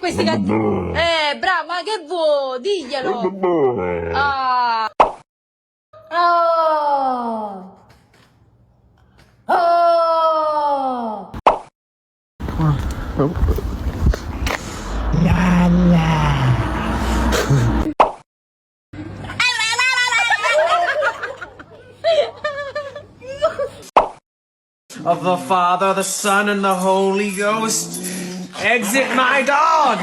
questi cattivi. Bravo, ma che vuoi? Diglielo. Ah. Oh. Oh. La la. Of the Father, the Son, and the Holy Ghost. Exit my dog!